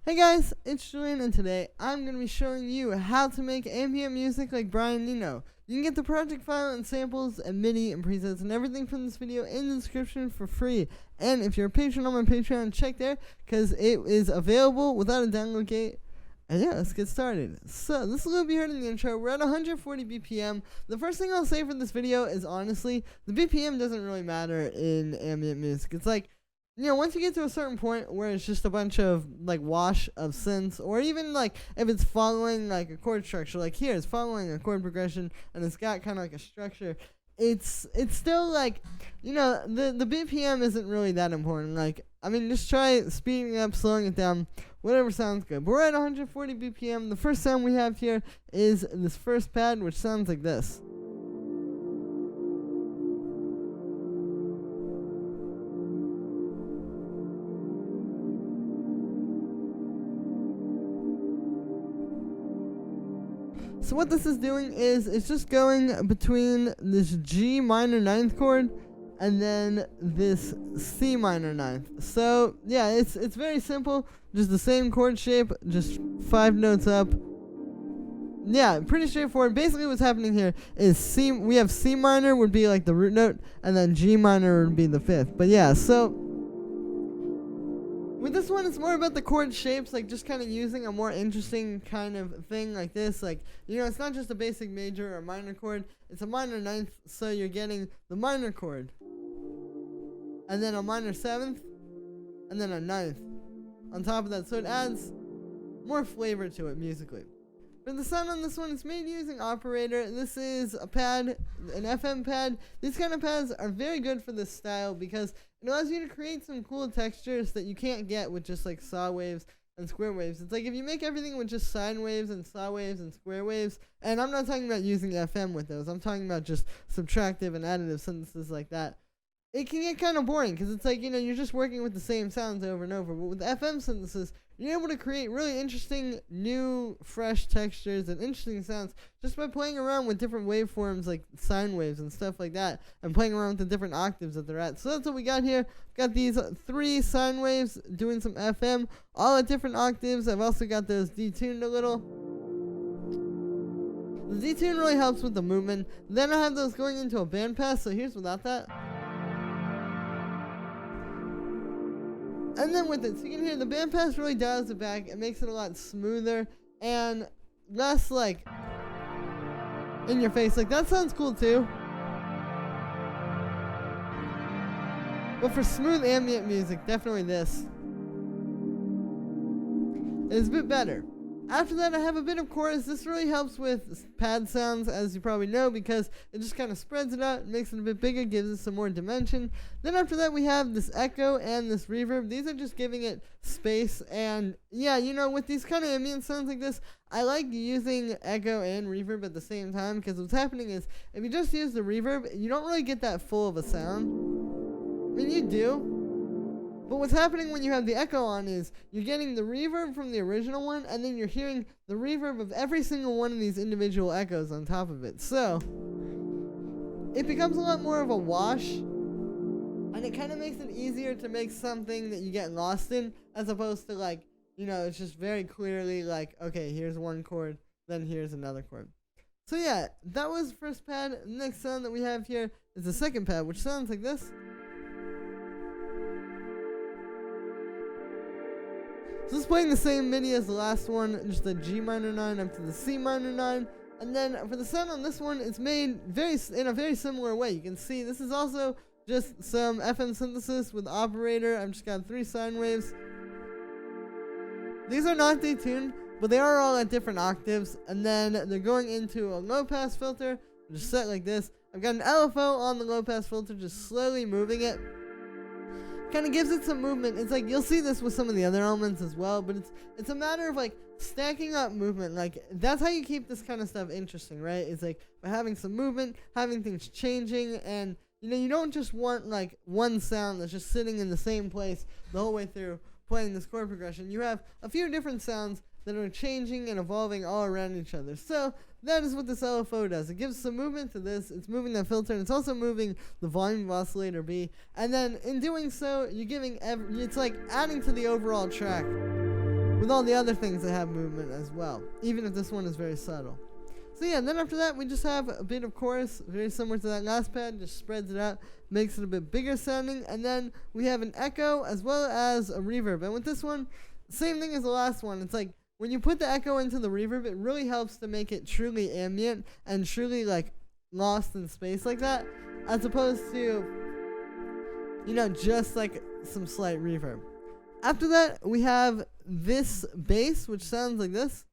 Hey guys, it's Julian, and today I'm going to be showing you how to make ambient music like Brian Eno. You can get the project file and samples and MIDI and presets and everything from this video in the description for free. And if you're a patron on my Patreon, check there because it is available without a download gate. And yeah, let's get started. So, this is what we heard in the intro. We're at 140 BPM. The first thing I'll say for this video is honestly, the BPM doesn't really matter in ambient music. It's like, once you get to a certain point where it's just a bunch of, wash of synths, or even, if it's following, a chord structure, like here, it's following a chord progression, and it's got kind of, a structure, it's still, the BPM isn't really that important. Just try speeding it up, slowing it down, whatever sounds good. But we're at 140 BPM. The first sound we have here is this first pad, which sounds like this. So what this is doing is it's just going between this G minor ninth chord and then this C minor ninth. So yeah, it's very simple, just the same chord shape, just 5 notes up. Yeah, pretty straightforward. Basically what's happening here is we have C minor would be like the root note, and then G minor would be the 5th. But yeah, so with this one, it's more about the chord shapes, just kind of using a more interesting kind of thing like this. It's not just a basic major or minor chord. It's a minor ninth, so you're getting the minor chord. And then a minor 7th, and then a ninth on top of that. So it adds more flavor to it musically. For the sound on this one, it's made using Operator. This is a pad, an FM pad. These kind of pads are very good for this style because it allows you to create some cool textures that you can't get with just saw waves and square waves. It's if you make everything with just sine waves and saw waves and square waves, and I'm not talking about using FM with those. I'm talking about just subtractive and additive synthesis like that. It can get kind of boring because it's you're just working with the same sounds over and over. But with FM synthesis, you're able to create really interesting, new, fresh textures and interesting sounds just by playing around with different waveforms like sine waves and stuff like that, and playing around with the different octaves that they're at. So that's what we got here. Got these 3 sine waves doing some FM, all at different octaves. I've also got those detuned a little. The detune really helps with the movement. Then I have those going into a bandpass, so here's without that. And then with it, so you can hear the bandpass really dials it back. It makes it a lot smoother and less in your face. That sounds cool too. But for smooth ambient music, definitely this is a bit better. After that, I have a bit of chorus. This really helps with pad sounds, as you probably know, because it just kind of spreads it out, makes it a bit bigger, gives it some more dimension. Then after that, we have this echo and this reverb. These are just giving it space. And yeah, with these kind of ambient sounds like this, I like using echo and reverb at the same time, because what's happening is if you just use the reverb, you don't really get that full of a sound. You do. But what's happening when you have the echo on is you're getting the reverb from the original one, and then you're hearing the reverb of every single one of these individual echoes on top of it. So it becomes a lot more of a wash, and it kind of makes it easier to make something that you get lost in, as opposed to it's just very clearly okay, here's one chord, then here's another chord. So yeah, that was the first pad. The next sound that we have here is the second pad, which sounds like this. So it's playing the same MIDI as the last one, just the G minor 9 up to the C minor 9. And then for the sound on this one, it's made in a very similar way. You can see this is also just some FM synthesis with Operator. I've just got 3 sine waves. These are not detuned, but they are all at different octaves. And then they're going into a low pass filter, just set like this. I've got an LFO on the low pass filter, just slowly moving it. Kind of gives it some movement. It's you'll see this with some of the other elements as well, but it's a matter of stacking up movement. That's how you keep this kind of stuff interesting, right? It's by having some movement, having things changing, and you don't just want one sound that's just sitting in the same place the whole way through playing this chord progression. You have a few different sounds that are changing and evolving all around each other. So that is what this LFO does. It gives some movement to this. It's moving that filter, and it's also moving the volume of oscillator B. And then in doing so, you're giving it's adding to the overall track. with all the other things that have movement as well, even if this one is very subtle. So yeah, then after that we just have a bit of chorus, very similar to that last pad, just spreads it out, makes it a bit bigger sounding, and then we have an echo as well as a reverb. And with this one, same thing as the last one. It's like when you put the echo into the reverb, it really helps to make it truly ambient and truly like lost in space like that, as opposed to, you know, just like some slight reverb. After that, we have this bass, which sounds like this.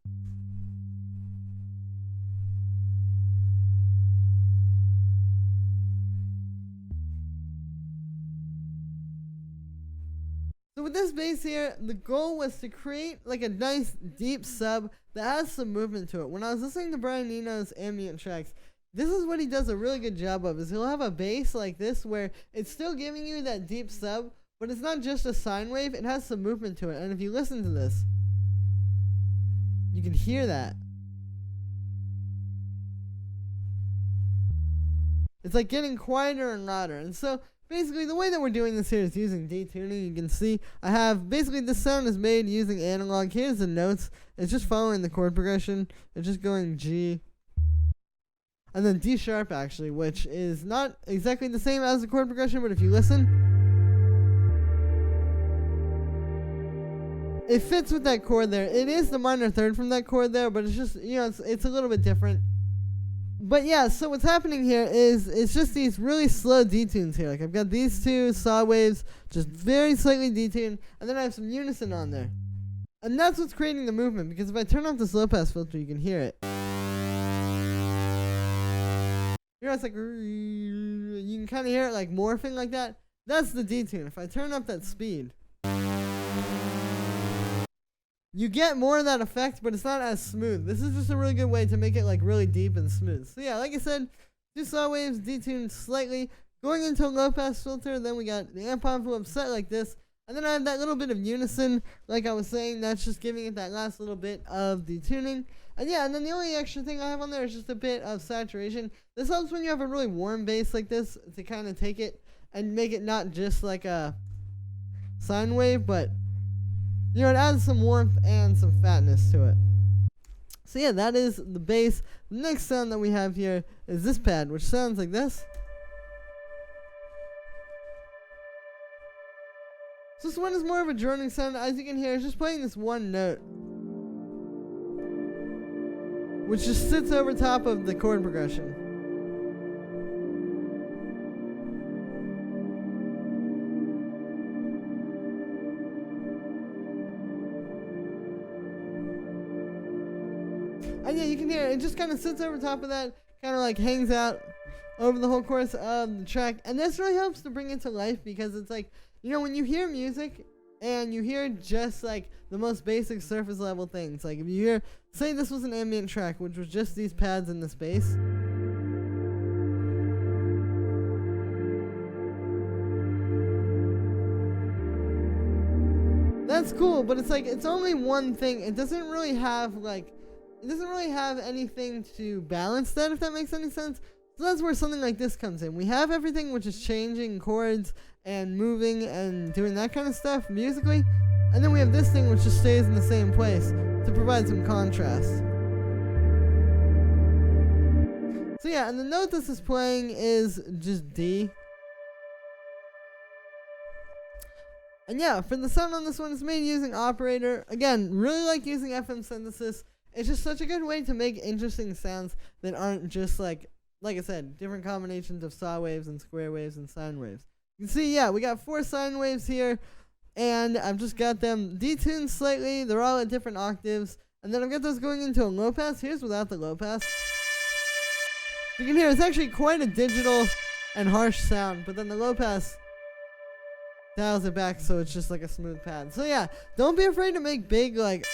So with this bass here, the goal was to create like a nice deep sub that has some movement to it. When I was listening to Brian Eno's ambient tracks, this is what he does a really good job of, is he'll have a bass like this where it's still giving you that deep sub, but it's not just a sine wave, it has some movement to it. And if you listen to this, you can hear that. It's like getting quieter and louder. And so basically the way that we're doing this here is using detuning. You can see I have basically this sound is made using analog. Here's the notes. It's just following the chord progression. It's just going G and then D sharp actually, which is not exactly the same as the chord progression, but if you listen, it fits with that chord there. It is the minor third from that chord there, but it's just, you know, it's a little bit different. But yeah, so what's happening here is it's just these really slow detunes here. Like I've got these two saw waves, just very slightly detuned, and then I have some unison on there. And that's what's creating the movement, because if I turn off this low pass filter, you can hear it. You know, it's like, you can kind of hear it like morphing like that. That's the detune. If I turn up that speed, you get more of that effect, but it's not as smooth. This is just a really good way to make it like really deep and smooth. So yeah, like I said, two saw waves, detuned slightly, going into a low pass filter. Then we got the amp envelope set like this, and then I have that little bit of unison, like I was saying. That's just giving it that last little bit of detuning. And yeah, and then the only extra thing I have on there is just a bit of saturation. This helps when you have a really warm bass like this to kind of take it and make it not just like a sine wave, but you know, it adds some warmth and some fatness to it. So yeah, that is the bass. The next sound that we have here is this pad, which sounds like this. So this one is more of a droning sound. As you can hear, it's just playing this one note, which just sits over top of the chord progression. And yeah, you can hear it. It just kind of sits over top of that, kind of like hangs out over the whole course of the track. And this really helps to bring it to life, because it's like, you know, when you hear music and you hear just like the most basic surface level things, like if you hear, say this was an ambient track, which was just these pads in the space. That's cool, but it's like, it's only one thing. It doesn't really have like, it doesn't really have anything to balance that, if that makes any sense. So that's where something like this comes in. We have everything which is changing chords and moving and doing that kind of stuff musically, and then we have this thing which just stays in the same place to provide some contrast. So yeah, and the note this is playing is just D. And yeah, for the sound on this one, it's made using operator. Again, really like using FM synthesis. It's just such a good way to make interesting sounds that aren't just like I said, different combinations of saw waves and square waves and sine waves. You can see, yeah, we got 4 sine waves here, and I've just got them detuned slightly. They're all at different octaves, and then I've got those going into a low pass. Here's without the low pass. You can hear it's actually quite a digital and harsh sound, but then the low pass dials it back so it's just like a smooth pad. So yeah, don't be afraid to make big, like,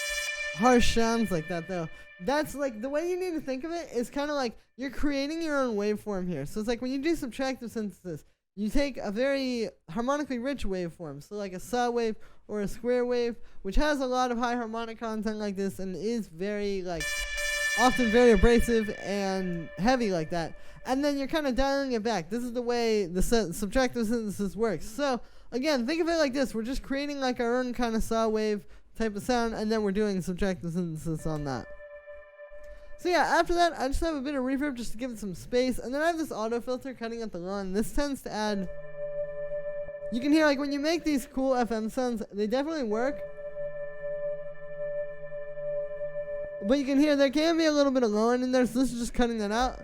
harsh sounds like that, though. That's like, the way you need to think of it is kind of like you're creating your own waveform here. So it's like when you do subtractive synthesis, you take a very harmonically rich waveform, so like a saw wave or a square wave, which has a lot of high harmonic content like this and is very, like, often very abrasive and heavy like that, and then you're kind of dialing it back. This is the way the subtractive synthesis works. So again, think of it like this. We're just creating like our own kind of saw wave type of sound, and then we're doing subtractive synthesis on that. So yeah, after that, I just have a bit of reverb just to give it some space, and then I have this auto filter cutting at the low, and this tends to add, you can hear like when you make these cool FM sounds, they definitely work. But you can hear there can be a little bit of low end in there, so this is just cutting that out.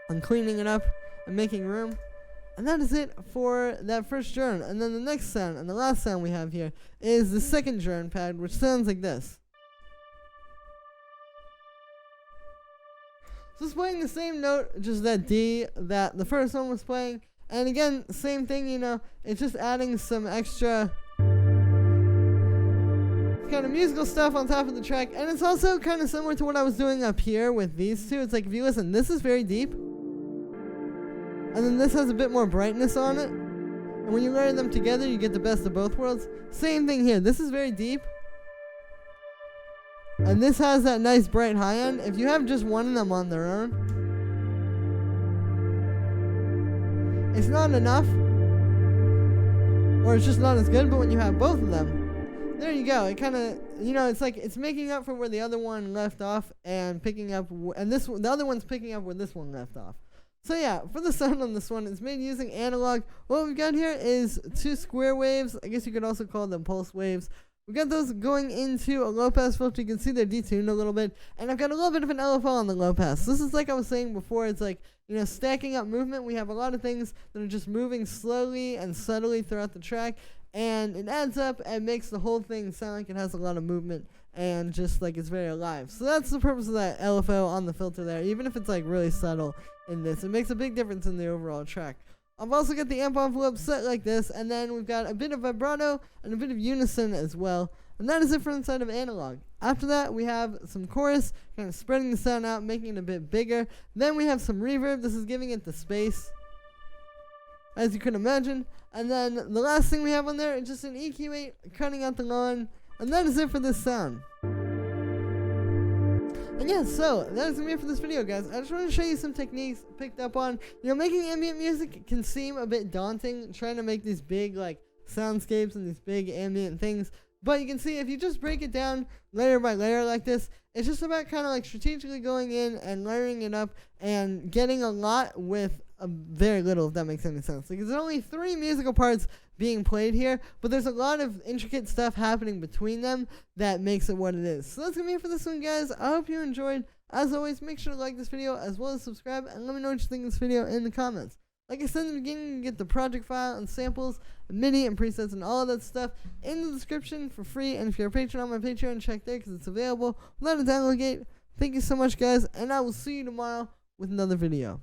I'm cleaning it up and making room. And that is it for that first drone. And then the next sound, and the last sound we have here, is the second drone pad, which sounds like this. So it's playing the same note, just that D that the first one was playing. And again, same thing, you know, it's just adding some extra kind of musical stuff on top of the track. And it's also kind of similar to what I was doing up here with these two. It's like, if you listen, this is very deep. And then this has a bit more brightness on it. And when you layer them together, you get the best of both worlds. Same thing here. This is very deep. And this has that nice bright high end. If you have just one of them on their own, it's not enough. Or it's just not as good. But when you have both of them, there you go. It kind of, you know, it's like it's making up for where the other one left off and picking up. And this, the other one's picking up where this one left off. So yeah, for the sound on this one, it's made using analog. What we've got here is 2 square waves. I guess you could also call them pulse waves. We've got those going into a low pass filter. You can see they're detuned a little bit. And I've got a little bit of an LFO on the low pass. This is like I was saying before, it's like, you know, stacking up movement. We have a lot of things that are just moving slowly and subtly throughout the track. And it adds up and makes the whole thing sound like it has a lot of movement and just like it's very alive. So that's the purpose of that LFO on the filter there. Even if it's like really subtle in this, it makes a big difference in the overall track. I've also got the amp envelope set like this, and then we've got a bit of vibrato and a bit of unison as well. And that is it for inside of analog. After that, we have some chorus, kind of spreading the sound out, making it a bit bigger. Then we have some reverb. This is giving it the space, as you can imagine. And then the last thing we have on there is just an EQ8 cutting out the low end. And that is it for this sound. And yeah, so that is gonna be it for this video, guys. I just want to show you some techniques picked up on. You know, making ambient music can seem a bit daunting, trying to make these big like soundscapes and these big ambient things. But you can see if you just break it down layer by layer like this, it's just about kind of like strategically going in and layering it up and getting a lot with a very little, if that makes any sense. Like, there's only 3 musical parts being played here, but there's a lot of intricate stuff happening between them that makes it what it is. So that's gonna be it for this one, guys. I hope you enjoyed. As always, make sure to like this video as well as subscribe, and let me know what you think of this video in the comments. Like I said in the beginning, you get the project file and samples, and MIDI and presets and all of that stuff in the description for free. And if you're a patron on my Patreon, check there because it's available without a download gate. Thank you so much, guys, and I will see you tomorrow with another video.